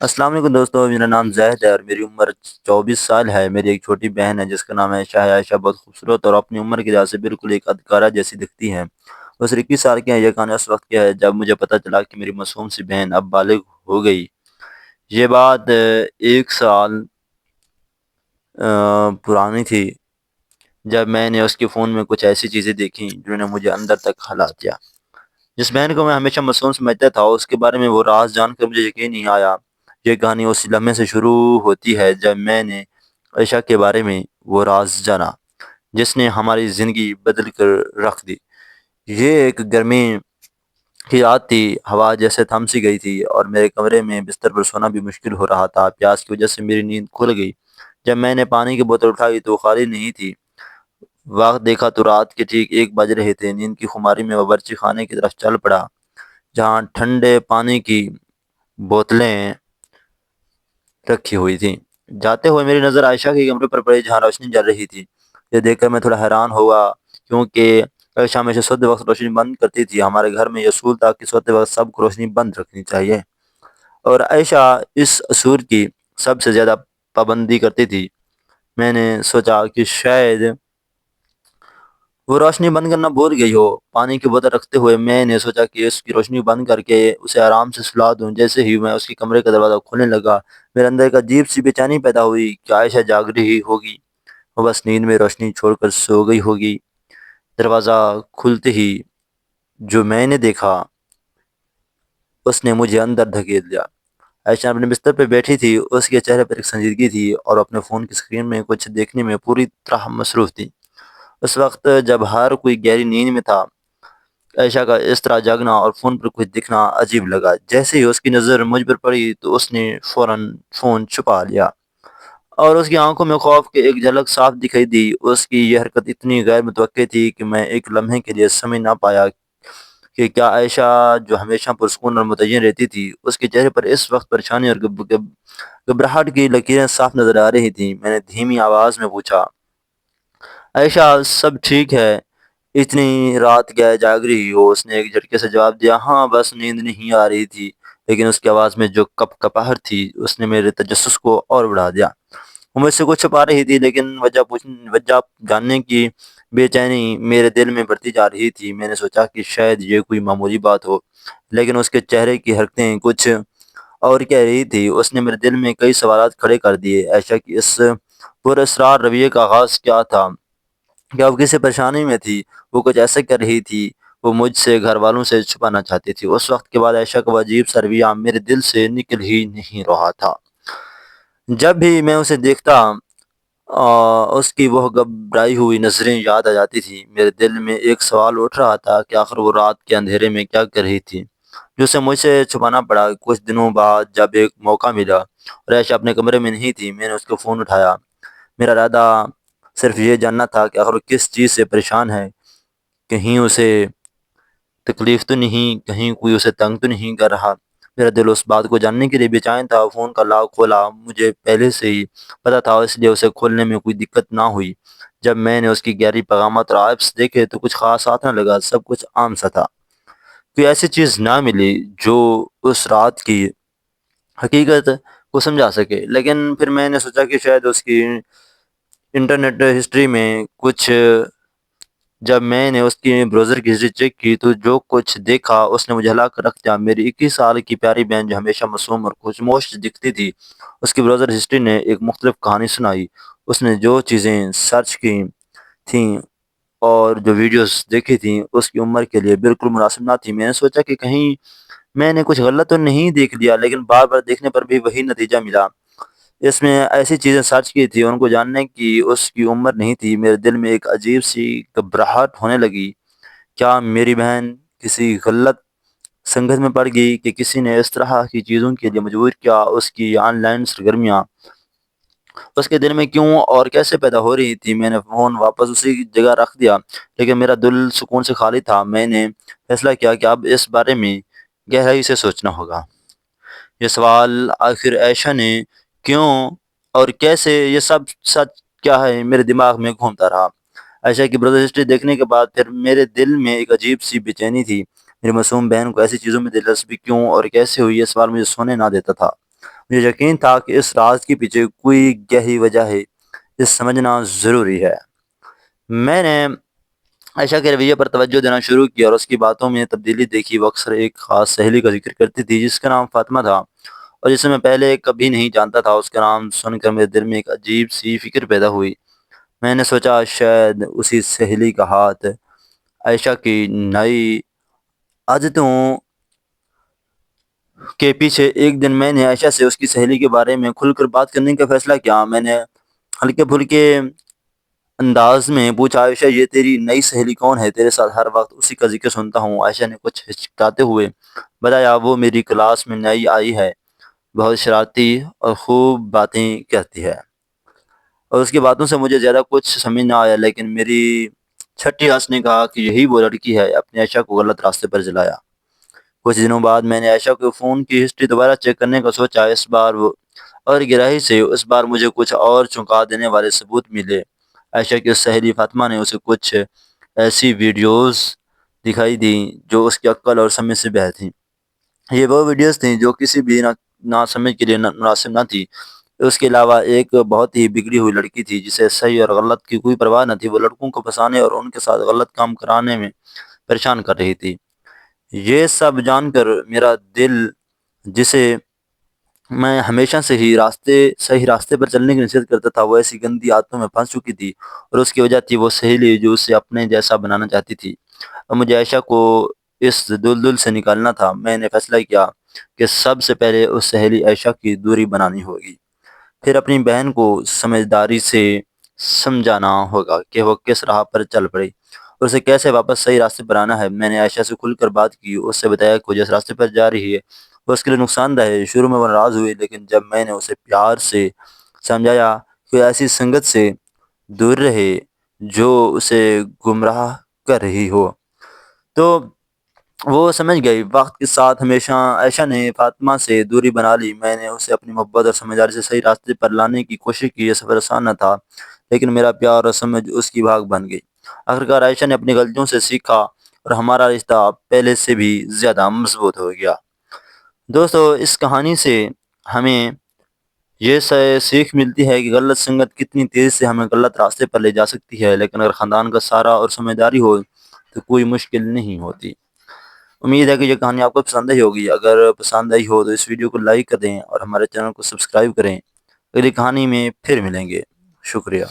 السلام علیکم دوستو، میرا نام زاہد ہے اور میری عمر 24 سال ہے۔ میری ایک چھوٹی بہن ہے جس کا نام عائشہ ہے۔ عائشہ بہت خوبصورت اور اپنی عمر کے لحاظ سے بالکل ایک ادکارہ جیسی دکھتی ہے۔ وہ صرف 21 سال کی ہے۔ یہ کہانی اس وقت کی ہے جب مجھے پتہ چلا کہ میری معصوم سی بہن اب بالغ ہو گئی۔ یہ بات 1 سال پرانی تھی جب میں نے اس کے فون میں کچھ ایسی چیزیں دیکھیں جنہوں نے مجھے اندر تک ہلا دیا۔ جس بہن کو میں ہمیشہ معصوم سمجھتا تھا، اس کے بارے میں وہ راز جان کر مجھے یقین نہیں آیا۔ یہ کہانی اس لمحے سے شروع ہوتی ہے جب میں نے عائشہ کے بارے میں وہ راز جانا جس نے ہماری زندگی بدل کر رکھ دی۔ یہ ایک گرمی کی رات تھی، ہوا جیسے تھم سی گئی تھی اور میرے کمرے میں بستر پر سونا بھی مشکل ہو رہا تھا۔ پیاس کی وجہ سے میری نیند کھل گئی۔ جب میں نے پانی کی بوتل اٹھائی تو وہ خالی نہیں تھی۔ وقت دیکھا تو رات کے ٹھیک 1 بج رہے تھے۔ نیند کی خماری میں باورچی خانے کی طرف چل پڑا جہاں ٹھنڈے پانی کی بوتلیں رکھی ہوئی تھیں۔ جاتے ہوئے میری نظر عائشہ کے کمرے پر پڑی جہاں روشنی جل رہی تھی۔ یہ دیکھ کر میں تھوڑا حیران ہوا کیونکہ عائشہ ہمیشہ سوتے وقت روشنی بند کرتی تھی۔ ہمارے گھر میں یہ اصول تھا کہ سوتے وقت سب کو روشنی بند رکھنی چاہیے، اور عائشہ اس اصول کی سب سے زیادہ پابندی کرتی تھی۔ میں نے سوچا کہ شاید وہ روشنی بند کرنا بھول گئی ہو۔ پانی کی بوتل رکھتے ہوئے میں نے سوچا کہ اس کی روشنی بند کر کے اسے آرام سے سلا دوں۔ جیسے ہی میں اس کے کمرے کا دروازہ کھولنے لگا، میرے اندر ایک عجیب سی بے چینی پیدا ہوئی کہ عائشہ جاگ رہی ہوگی، وہ بس نیند میں روشنی چھوڑ کر سو گئی ہوگی۔ دروازہ کھلتے ہی جو میں نے دیکھا اس نے مجھے اندر دھکیل دیا۔ عائشہ اپنے بستر پہ بیٹھی تھی، اس کے چہرے پر ایک سنجیدگی تھی اور اپنے فون کی اسکرین میں کچھ دیکھنے میں پوری طرح مصروف تھی۔ اس وقت جب ہر کوئی گہری نیند میں تھا، عائشہ کا اس طرح جاگنا اور فون پر کچھ دکھنا عجیب لگا۔ جیسے ہی اس کی نظر مجھ پر پڑی تو اس نے فوراً فون چھپا لیا اور اس کی آنکھوں میں خوف کی ایک جھلک صاف دکھائی دی۔ اس کی یہ حرکت اتنی غیر متوقع تھی کہ میں ایک لمحے کے لیے سمجھ نہ پایا کہ کیا عائشہ جو ہمیشہ پرسکون اور مطمئن رہتی تھی، اس کے چہرے پر اس وقت پریشانی اور گھبراہٹ کی لکیریں صاف نظر آ رہی تھیں۔ میں نے دھیمی آواز میں پوچھا، عائشہ سب ٹھیک ہے؟ اتنی رات کیا جاگ رہی ہو؟ اس نے ایک جھٹکے سے جواب دیا، ہاں بس نیند نہیں آ رہی تھی۔ لیکن اس کی آواز میں جو کپاہٹ تھی اس نے میرے تجسس کو اور بڑھا دیا۔ وہ مجھ سے کچھ چھپا رہی تھی لیکن وجہ جاننے کی بے چینی میرے دل میں بڑھتی جا رہی تھی۔ میں نے سوچا کہ شاید یہ کوئی معمولی بات ہو، لیکن اس کے چہرے کی حرکتیں کچھ اور کہہ رہی تھی۔ اس نے میرے دل میں کئی سوالات کھڑے کر دیے۔ عائشہ کی اس پراسرار رویے کا آغاز کیا تھا؟ کیا وہ کسی پریشانی میں تھی؟ وہ کچھ ایسا کر رہی تھی وہ مجھ سے گھر والوں سے چھپانا چاہتی تھی؟ اس وقت کے بعد عائشہ کا وہ عجیب سا رویہ میرے دل سے نکل ہی نہیں رہا تھا۔ جب بھی میں اسے دیکھتا اس کی وہ گھبرائی ہوئی نظریں یاد آ جاتی تھی۔ میرے دل میں ایک سوال اٹھ رہا تھا کہ آخر وہ رات کے اندھیرے میں کیا کر رہی تھی جو اسے مجھ سے چھپانا پڑا۔ کچھ دنوں بعد جب ایک موقع ملا اور عائشہ اپنے کمرے میں نہیں تھی، میں نے اس کو فون اٹھایا۔ میرا ارادہ صرف یہ جاننا تھا کہ آخر وہ کس چیز سے پریشان ہے، کہیں اسے تکلیف تو نہیں، کہیں کوئی اسے تنگ تو نہیں کر رہا۔ میرا دل اس بات کو جاننے کے لیے بے چین تھا۔ فون کا لاک کھولا، مجھے پہلے سے ہی پتا تھا، اس لیے اسے کھولنے میں کوئی دقت نہ ہوئی۔ جب میں نے اس کی گہری پیغامات اور ایپس دیکھے تو کچھ خاص ہاتھ نہ لگا، سب کچھ عام سا تھا۔ کوئی ایسی چیز نہ ملی جو اس رات کی حقیقت کو سمجھا سکے۔ لیکن پھر میں نے سوچا کہ شاید اس کی انٹرنیٹ ہسٹری میں کچھ، جب میں نے اس کی براؤزر کی ہسٹری چیک کی تو جو کچھ دیکھا اس نے مجھے ہلا کر رکھ دیا۔ میری 21 سال کی پیاری بہن جو ہمیشہ معصوم اور خوشموش دکھتی تھی، اس کی براؤزر ہسٹری نے ایک مختلف کہانی سنائی۔ اس نے جو چیزیں سرچ کی تھیں اور جو ویڈیوز دیکھی تھیں اس کی عمر کے لیے بالکل مناسب نہ تھی۔ میں نے سوچا کہ کہیں میں نے کچھ غلط تو نہیں دیکھ لیا، لیکن بار بار دیکھنے پر بھی وہی نتیجہ ملا۔ اس میں ایسی چیزیں سرچ کی تھی ان کو جاننے کی اس کی عمر نہیں تھی۔ میرے دل میں ایک عجیب سی گھبراہٹ ہونے لگی۔ کیا میری بہن کسی غلط سنگت میں پڑ گئی کہ کسی نے اس طرح کی چیزوں کے لیے مجبور کیا؟ اس کی آن لائن سرگرمیاں اس کے دل میں کیوں اور کیسے پیدا ہو رہی تھی؟ میں نے فون واپس اسی جگہ رکھ دیا لیکن میرا دل سکون سے خالی تھا۔ میں نے فیصلہ کیا کہ اب اس بارے میں گہرائی سے سوچنا ہوگا۔ یہ سوال آخر عائشہ نے کیوں اور کیسے، یہ سب سچ کیا ہے، میرے دماغ میں گھومتا رہا۔ عائشہ کی برادر ہسٹری دیکھنے کے بعد پھر میرے دل میں ایک عجیب سی بے چینی تھی۔ میری معصوم بہن کو ایسی چیزوں میں دلچسپی کیوں اور کیسے ہوئی؟ یہ سوال مجھے سونے نہ دیتا تھا۔ مجھے یقین تھا کہ اس راز کے پیچھے کوئی گہری وجہ ہے، یہ سمجھنا ضروری ہے۔ میں نے عائشہ کے رویے پر توجہ دینا شروع کیا اور اس کی باتوں میں تبدیلی دیکھی۔ وہ اکثر ایک خاص سہیلی کا ذکر کرتی تھی جس کا نام فاطمہ تھا، اور جسے میں پہلے کبھی نہیں جانتا تھا۔ اس کا نام سن کر میرے دل میں ایک عجیب سی فکر پیدا ہوئی۔ میں نے سوچا شاید اسی سہیلی کا ہاتھ عائشہ کی نئی عادتوں کے پیچھے۔ ایک دن میں نے عائشہ سے اس کی سہیلی کے بارے میں کھل کر بات کرنے کا فیصلہ کیا۔ میں نے ہلکے پھلکے انداز میں پوچھا، عائشہ یہ تیری نئی سہیلی کون ہے؟ تیرے ساتھ ہر وقت اسی کا ذکر سنتا ہوں۔ عائشہ نے کچھ ہچکچاتے ہوئے بتایا، وہ میری کلاس میں نئی آئی ہے، بہت شرارتی اور خوب باتیں کہتی ہے۔ اور اس کی باتوں سے مجھے زیادہ کچھ سمجھ نہ آیا، لیکن میری چھٹی ہنس نے کہا کہ یہی وہ لڑکی ہے۔ اپنے عائشہ کو غلط راستے پر جلایا۔ کچھ دنوں بعد میں نے عائشہ کے فون کی ہسٹری دوبارہ چیک کرنے کا سوچا، اس بار وہ اور گہرائی سے۔ اس بار مجھے کچھ اور چونکا دینے والے ثبوت ملے۔ عائشہ کی سہیلی فاطمہ نے اسے کچھ ایسی ویڈیوز دکھائی دیں جو اس کی عقل اور سمجھ سے باہر تھیں۔ یہ وہ ویڈیوز تھیں جو کسی بھی ناسمجھ کے لیے مناسب نہ تھی۔ اس کے علاوہ ایک بہت ہی بگڑی ہوئی لڑکی تھی جسے صحیح اور غلط کی کوئی پرواہ نہ تھی۔ وہ لڑکوں کو پھنسانے اور ان کے ساتھ غلط کام کرانے میں پریشان کر رہی تھی۔ یہ سب جان کر میرا دل، جسے میں ہمیشہ سے ہی صحیح راستے پر چلنے کی نصیحت کرتا تھا، وہ ایسی گندی عادتوں میں پھنس چکی تھی، اور اس کی وجہ تھی وہ سہیلی جو اسے اپنے جیسا بنانا چاہتی تھی۔ اور مجھے عائشہ کو اس دلدل سے نکالنا تھا۔ میں نے فیصلہ کیا کہ سب سے پہلے اس سہیلی عائشہ کی دوری بنانی ہوگی، پھر اپنی بہن کو سمجھداری سے سمجھانا ہوگا کہ وہ کس راہ پر چل پڑے اور اسے کیسے واپس صحیح راستے پر آنا ہے۔ میں نے عائشہ سے کھل کر بات کی، اس سے بتایا کہ وہ جس راستے پر جا رہی ہے وہ اس کے لیے نقصان دہ ہے۔ شروع میں وہ ناراض ہوئی، لیکن جب میں نے اسے پیار سے سمجھایا کہ ایسی سنگت سے دور رہے جو اسے گمراہ کر رہی ہو، تو وہ سمجھ گئی۔ وقت کے ساتھ ہمیشہ عائشہ نے فاطمہ سے دوری بنا لی۔ میں نے اسے اپنی محبت اور سمجھداری سے صحیح راستے پر لانے کی کوشش کی۔ یہ سفر آسان نہ تھا، لیکن میرا پیار اور سمجھ اس کی بھاگ بن گئی۔ آخرکار عائشہ نے اپنی غلطیوں سے سیکھا اور ہمارا رشتہ پہلے سے بھی زیادہ مضبوط ہو گیا۔ دوستو، اس کہانی سے ہمیں یہ سیکھ ملتی ہے کہ غلط سنگت کتنی تیزی سے ہمیں غلط راستے پر لے جا سکتی ہے، لیکن اگر خاندان کا سہارا اور سمجھداری ہو تو کوئی مشکل نہیں ہوتی۔ امید ہے کہ یہ کہانی آپ کو پسند آئی ہوگی۔ اگر پسند آئی ہو تو اس ویڈیو کو لائک کر دیں اور ہمارے چینل کو سبسکرائب کریں۔ اگلی کہانی میں پھر ملیں گے۔ شکریہ۔